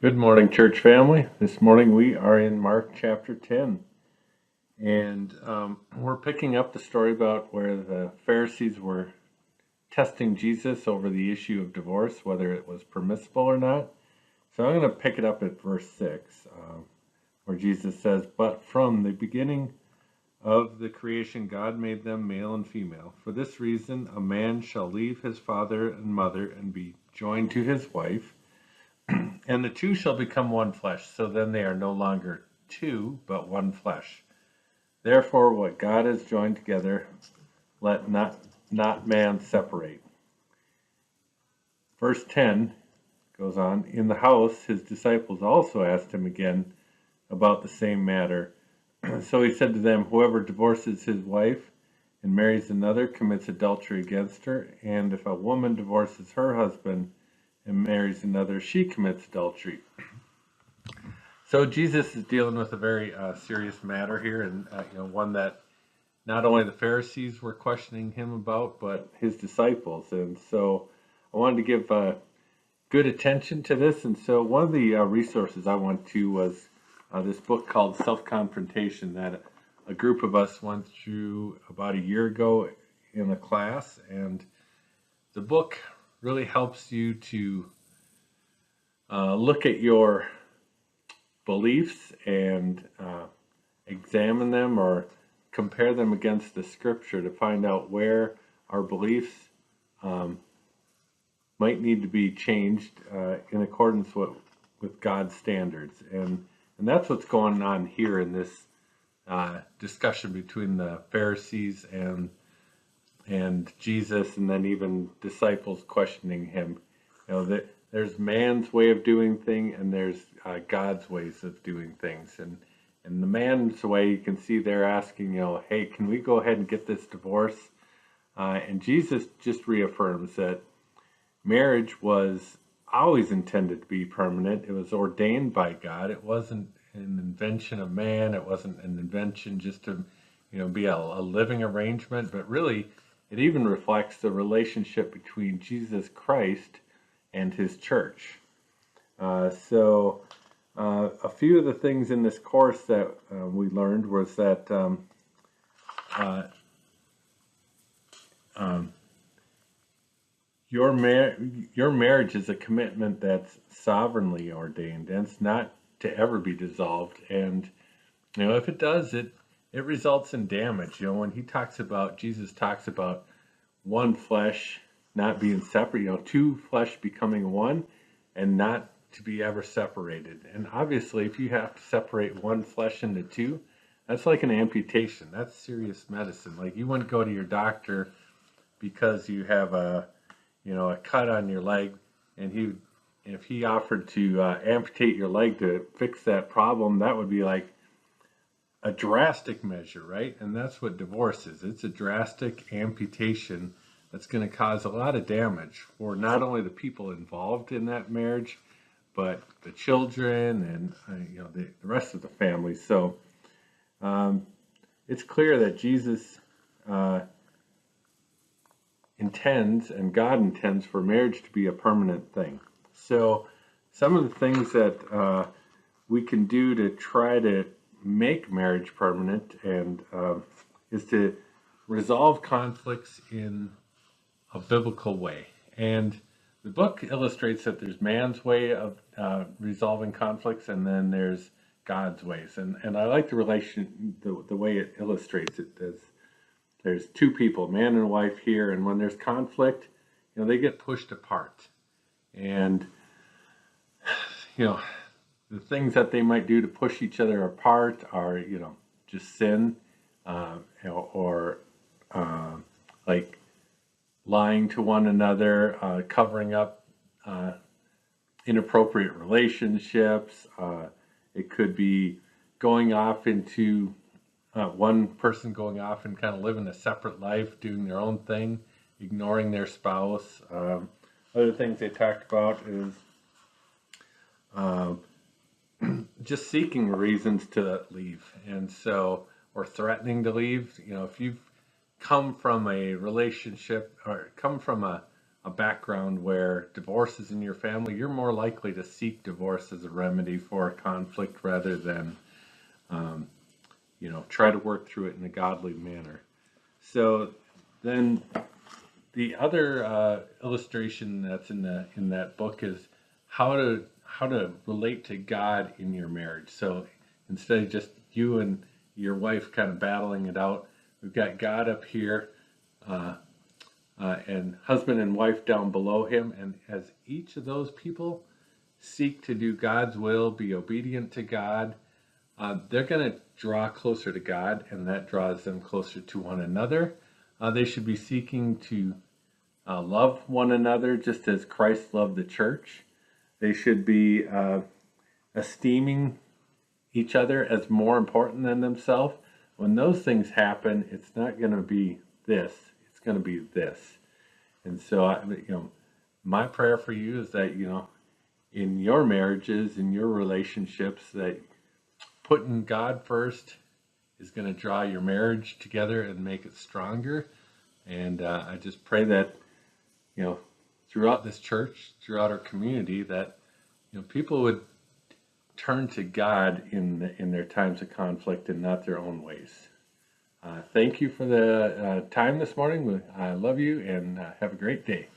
Good morning, church family. This morning we are in Mark chapter 10, and we're picking up the story about where the Pharisees were testing Jesus over the issue of divorce, whether it was permissible or not. So I'm going to pick it up at verse 6, where Jesus says, "But from the beginning of the creation God made them male and female. For this reason a man shall leave his father and mother and be joined to his wife, and the two shall become one flesh. So then they are no longer two, but one flesh. Therefore, what God has joined together, let not man separate." Verse 10 goes on, "In the house his disciples also asked him again about the same matter. So he said to them, Whoever divorces his wife and marries another commits adultery against her, and if a woman divorces her husband and marries another, she commits adultery." So Jesus is dealing with a very serious matter here, and one that not only the Pharisees were questioning him about, but his disciples. And so I wanted to give good attention to this. And so one of the resources I went to was this book called Self-Confrontation that a group of us went through about a year ago in a class. And the book really helps you to look at your beliefs and examine them or compare them against the scripture to find out where our beliefs might need to be changed in accordance with God's standards. And that's what's going on here in this discussion between the Pharisees and Jesus, and then even disciples questioning him. There's man's way of doing things, and there's God's ways of doing things. And the man's way, you can see they're asking, hey, can we go ahead and get this divorce? And Jesus just reaffirms that marriage was always intended to be permanent. It was ordained by God. It wasn't an invention of man. It wasn't an invention just to, be a living arrangement. But really, it even reflects the relationship between Jesus Christ and his church. So a few of the things in this course that we learned was that your marriage is a commitment that's sovereignly ordained, and it's not to ever be dissolved. And if it does, it results in damage. When Jesus talks about one flesh not being separate, two flesh becoming one, and not to be ever separated. And obviously, if you have to separate one flesh into two, that's like an amputation. That's serious medicine. Like, you wouldn't go to your doctor because you have a cut on your leg, and if he offered to amputate your leg to fix that problem, that would be like a drastic measure, right? And that's what divorce is. It's a drastic amputation that's going to cause a lot of damage for not only the people involved in that marriage, but the children and the rest of the family. So it's clear that Jesus intends, and God intends, for marriage to be a permanent thing. So some of the things that we can do to try to make marriage permanent and is to resolve conflicts in a biblical way. And the book illustrates that there's man's way of resolving conflicts, and then there's God's ways. And I like the way it illustrates it. There's two people, man and wife here, and when there's conflict, they get pushed apart. And the things that they might do to push each other apart are, just sin, or like lying to one another, covering up inappropriate relationships. It could be going off into one person going off and kind of living a separate life, doing their own thing, ignoring their spouse. Other things they talked about is just seeking reasons to leave, and so, or threatening to leave. If you've come from a relationship or come from a a background where divorce is in your family, you're more likely to seek divorce as a remedy for a conflict rather than, um, try to work through it in a godly manner. So then the other illustration that's in that book is how to relate to God in your marriage. So instead of just you and your wife kind of battling it out, we've got God up here, uh, and husband and wife down below him. And as each of those people seek to do God's will, be obedient to God, they're going to draw closer to God, and that draws them closer to one another. They should be seeking to love one another just as Christ loved the church. They should be esteeming each other as more important than themselves. When those things happen, it's not going to be this, it's going to be this. And so, my prayer for you is that, in your marriages, in your relationships, that putting God first is going to draw your marriage together and make it stronger. And I just pray that, throughout this church, throughout our community, that, people would turn to God in their times of conflict and not their own ways. Thank you for the time this morning. I love you, and have a great day.